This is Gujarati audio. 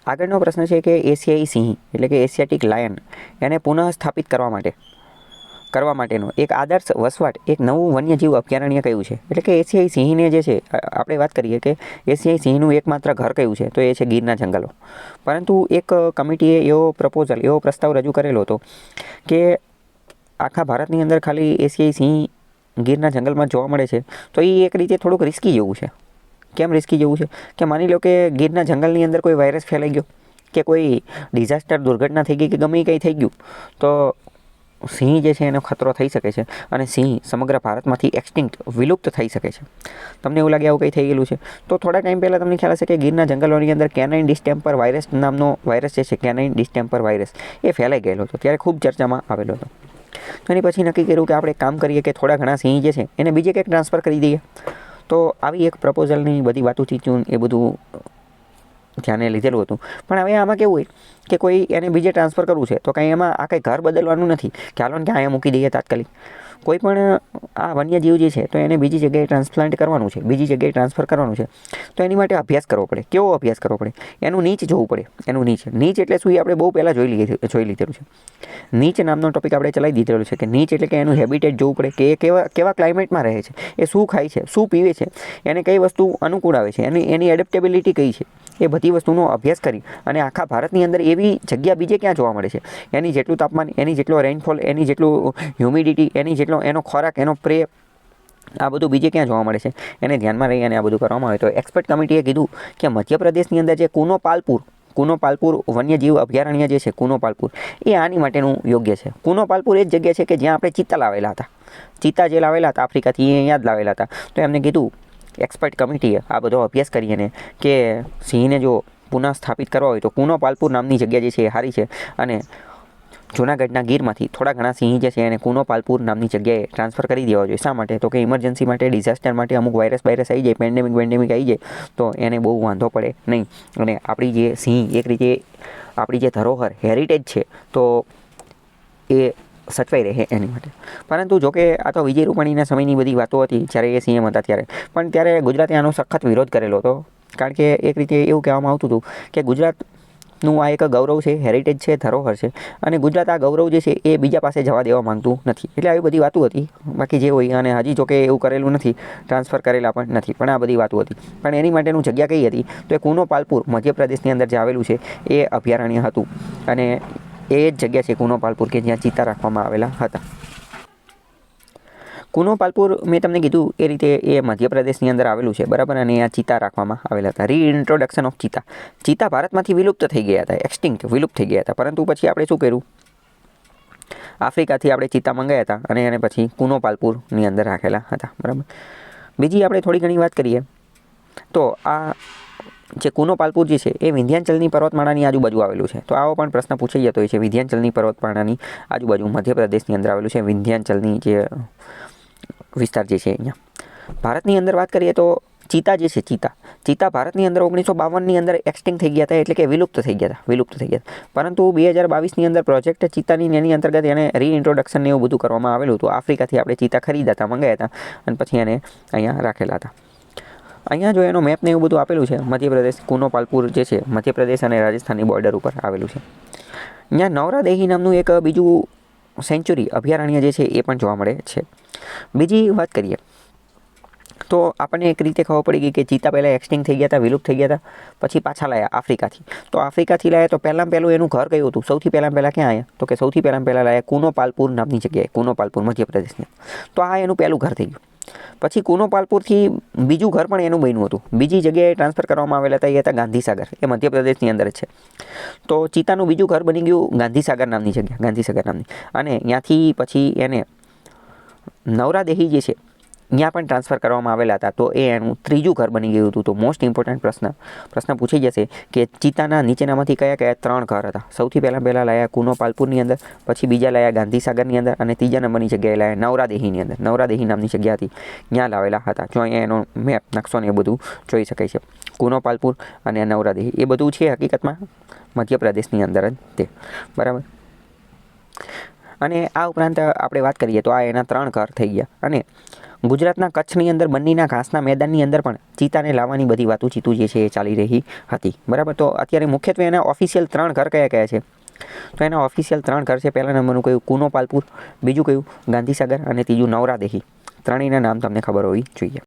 આગળનો પ્રશ્ન છે કે એશિયાઈ સિંહ એટલે કે એશિયાટિક લાયન એને પુનઃ સ્થાપિત કરવા માટેનો એક આદર્શ વસવાટ એક નવું વન્યજીવ અભયારણ્ય કયું છે? એટલે કે એશિયાઈ સિંહને જે છે આપણે વાત કરીએ કે એશિયાઈ સિંહનું એકમાત્ર ઘર કયું છે, તો એ છે ગીરના જંગલો. પરંતુ એક કમિટીએ એવો પ્રસ્તાવ રજૂ કરેલો હતો કે આખા ભારતની અંદર ખાલી એશિયાઈ સિંહ ગીરના જંગલમાં જોવા મળે છે, તો એ એક રીતે થોડુંક રિસ્કી જેવું છે. કેમ રિસ્કી જેવું છે કે માની લો કે ગીરના જંગલની અંદર કોઈ વાયરસ ફેલાઈ ગયો કે કોઈ ડિઝાસ્ટર દુર્ઘટના થઈ ગઈ કે ગમે કંઈ થઈ ગયું, તો સિંહ જે છે એનો ખતરો થઈ શકે છે અને સિંહ સમગ્ર ભારતમાંથી એક્સટિંક્ટ વિલુપ્ત થઈ શકે છે. તમને એવું લાગે આવું કંઈ થઈ ગયેલું છે? તો થોડા ટાઈમ પહેલાં તમને ખ્યાલ હશે કે ગીરના જંગલોની અંદર કેનાઇન ડિસ્ટેમ્પર વાયરસ નામનો વાયરસ જે છે, કેનાઇન ડિસ્ટેમ્પર વાયરસ, એ ફેલાઈ ગયેલો હતો. ત્યારે ખૂબ ચર્ચામાં આવેલો હતો. એની પછી નક્કી કર્યું કે આપણે કામ કરીએ કે થોડા ઘણા સિંહ જે છે એને બીજે કંઈક ટ્રાન્સફર કરી દઈએ. તો આવી એક પ્રપોઝલની બધી વાતોચીતું એ બધું ધ્યાને લીધેલું હતું. પણ હવે આમાં કેવું હોય કે કોઈ એને બીજે ટ્રાન્સફર કરવું છે તો કંઈ એમાં આ કંઈ ઘર બદલવાનું નથી કે હાલો ને કે અહીંયા મૂકી દઈએ તાત્કાલિક. કોઈ પણ આ વન્યજીવ જે છે તો એને બીજી જગ્યાએ ટ્રાન્સપ્લાન્ટ કરવાનું છે, બીજી જગ્યાએ ટ્રાન્સફર કરવાનું છે, તો એની માટે અભ્યાસ કરવો પડે. કેવો અભ્યાસ કરવો પડે? એનું નીચ જોવું પડે. એનું નીચ એટલે શું, એ આપણે બહુ પહેલાં જોઈ લીધેલું છે. નીચ નામનો ટોપિક આપણે ચલાવી દીધેલો છે કે નીચ એટલે કે એનું હેબિટેટ જોવું પડે કે એ કેવા ક્લાઇમેટમાં રહે છે, એ શું ખાય છે, શું પીવે છે, એને કઈ વસ્તુ અનુકૂળ આવે છે, એની એડેપ્ટેબિલિટી કઈ છે, એ બધી વસ્તુનો અભ્યાસ કરી અને આખા ભારતની અંદર એવી જગ્યા બીજે ક્યાં જોવા મળે છે, એની જેટલું તાપમાન, એની જેટલો રેઇનફોલ, એની જેટલું હ્યુમિડિટી, એની જેટલો એનો ખોરાક, એનો પ્રે, આ બધું બીજે ક્યાં જોવા મળે છે, એને ધ્યાનમાં રહી અને આ બધું કરવામાં આવે. તો એક્સપર્ટ કમિટીએ કીધું કે મધ્યપ્રદેશની અંદર જે કુનોપાલપુર વન્યજીવ અભયારણ્ય જે છે કુનોપાલપુર, એ આની માટેનું યોગ્ય છે. કુનોપાલપુર એ જ જગ્યા છે કે જ્યાં આપણે ચિત્તા લાવેલા હતા. ચિત્તા જે લાવેલા હતા આફ્રિકાથી, એ અહીંયા જ લાવેલા હતા. તો એમને કીધું એક્સપર્ટ કમિટીએ આ બધો અભ્યાસ કરીને કે સિંહને જો પુનઃ સ્થાપિત કરવા હોય તો કુનોપાલપુર નામની જગ્યા જે છે એ સારી છે અને જૂનાગઢના ગીરમાંથી થોડા ઘણા સિંહ જે છે એને કુનોપાલપુર નામની જગ્યાએ ટ્રાન્સફર કરી દેવા જોઈએ. શા માટે? તો કે ઇમરજન્સી માટે, ડિઝાસ્ટર માટે, અમુક વાયરસ આવી જાય, પેન્ડેમિક આવી જાય તો એને બહુ વાંધો પડે નહીં. અને આપણી જે સિંહ એક રીતે આપણી જે ધરોહર હેરિટેજ છે તો એ સચવાઈ રહે એની માટે. પરંતુ જોકે આ તો વિજય રૂપાણીના સમયની બધી વાતો હતી જ્યારે એ સીએમ હતા ત્યારે. પણ ત્યારે ગુજરાતે આનો સખત વિરોધ કરેલો હતો. કારણ કે એક રીતે એવું કહેવામાં આવતું હતું કે ગુજરાતનું આ એક ગૌરવ છે, હેરિટેજ છે, ધરોહર છે અને ગુજરાત આ ગૌરવ જે છે એ બીજા પાસે જવા દેવા માંગતું નથી. એટલે આવી બધી વાતો હતી. બાકી જે હોય, અને હજી જોકે એવું કરેલું નથી, ટ્રાન્સફર કરેલા પણ નથી, પણ આ બધી વાતો હતી. પણ એની માટેનું જગ્યા કઈ હતી? તો એ કુનોપાલપુર મધ્યપ્રદેશની અંદર જે આવેલું છે એ અભયારણ્ય હતું અને એ જ જગ્યા છે કુનોપાલપુર કે જ્યાં ચિત્તા રાખવામાં આવેલા હતા. કુનોપાલપુર મેં તમને કીધું એ રીતે એ મધ્યપ્રદેશની અંદર આવેલું છે, બરાબર, અને આ ચિત્તા રાખવામાં આવેલા હતા. રીઇન્ટ્રોડક્શન ઓફ ચિત્તા. ચિત્તા ભારતમાંથી વિલુપ્ત થઈ ગયા હતા, એક્સટિંક્ટ, વિલુપ્ત થઈ ગયા હતા. પરંતુ પછી આપણે શું કર્યું? આફ્રિકાથી આપણે ચિત્તા મંગાવ્યા હતા અને એને પછી કુનોપાલપુરની અંદર રાખેલા હતા, બરાબર. બીજી આપણે થોડી ઘણી વાત કરીએ તો આ જે કુનોપાલપુર જે છે એ વિંધ્યાચલની પર્વતમાળાની આજુબાજુ આવેલું છે. તો આવો પણ પ્રશ્ન પૂછાઈ જતો હોય છે. વિંધ્યાચલની પર્વતમાળાની આજુબાજુ મધ્યપ્રદેશની અંદર આવેલું છે વિંધ્યાચલની જે વિસ્તાર જે છે અહીંયા. ભારતની અંદર વાત કરીએ તો ચિત્તા જે છે, ચિત્તા ભારતની અંદર 1952ની અંદર એક્સટિંક્ટ થઈ ગયા હતા, એટલે કે વિલુપ્ત થઈ ગયા હતા. પરંતુ 2022ની અંદર પ્રોજેક્ટ ચિત્તાની એની અંતર્ગત એને રીઇન્ટ્રોડક્શન ને એવું બધું કરવામાં આવેલું હતું. આફ્રિકાથી આપણે ચિત્તા ખરીદ્યા હતા, મંગાવ્યા હતા અને પછી એને અહીંયા રાખેલા હતા. અહીંયા જો એનો મેપ ને એવું બધું આપેલું છે. મધ્યપ્રદેશ, કુનોપાલપુર જે છે મધ્યપ્રદેશ અને રાજસ્થાનની બોર્ડર ઉપર આવેલું છે. અહીંયા નવરાદેહી નામનું એક બીજું સેન્ચુરી અભયારણ્ય જે છે એ પણ જોવા મળે છે. બીજી વાત કરીએ તો આપણને એક રીતે ખબર પડી ગઈ કે ચિત્તા પહેલાં એક્સટિંક્ટ થઈ ગયા હતા, વિલુપ્ત થઈ ગયા હતા, પછી પાછા લાયા આફ્રિકાથી. તો આફ્રિકાથી લાયા તો પહેલું એનું ઘર કયું હતું? સૌથી પહેલાં ક્યાં આવ્યા? તો કે સૌથી પહેલાં લાયા કુનોપાલપુર નામની જગ્યાએ, કુનોપાલપુર મધ્યપ્રદેશની. તો આ એનું પહેલું ઘર થઈ ગયું. પછી કુનોપાલપુરથી બીજું ઘર પણ એનું બન્યું હતું. બીજી જગ્યાએ ટ્રાન્સફર કરવામાં આવેલા હતા, એ હતા ગાંધીસાગર, એ મધ્યપ્રદેશની અંદર જ છે. તો ચિત્તાનું બીજું ઘર બની ગયું ગાંધીસાગર નામની જગ્યા, ગાંધીસાગર નામની. અને ત્યાંથી પછી એને નવરાદેહી જે છે ત્યાં પણ ટ્રાન્સફર કરવામાં આવેલા હતા. તો એ એનું ત્રીજું ઘર બની ગયું હતું. તો મોસ્ટ ઇમ્પોર્ટન્ટ પ્રશ્ન પૂછાઈ જશે કે ચિત્તાના નીચેનામાંથી કયા 3 ઘર હતા? સૌથી પહેલાં લાયા કુનોપાલપુરની અંદર, પછી બીજા લાયા ગાંધીસાગરની અંદર અને ત્રીજા નંબરની જગ્યાએ લાયા નવરાદેહીની અંદર. નવરાદેહી નામની જગ્યા હતી, ત્યાં લાવેલા હતા. જો અહીંયા એનો મેપ, નકશો ને એ બધું જોઈ શકાય છે. કુનોપાલપુર અને નવરાદેહી એ બધું છે હકીકતમાં મધ્યપ્રદેશની અંદર જ તે, બરાબર. અને આ ઉપરાંત આપણે વાત કરીએ તો આ એના 3 ઘર થઈ ગયા. અને ગુજરાતના કચ્છની અંદર બન્નીના ઘાસના મેદાનની અંદર પણ ચિત્તાને લાવવાની બધી વાતું જે છે એ ચાલી રહી હતી. બરાબર. તો અત્યારે મુખ્યત્વે એના ઓફિશિયલ 3 ઘર કયા કયા છે? તો એના ઓફિશિયલ 3 ઘર છે. પહેલા નંબરનું કયું? કુનો પાલપુર. બીજું કયું? ગાંધીસાગર. અને ત્રીજું નવરાદેહી. ત્રણેયના નામ તમને ખબર હોવી જોઈએ.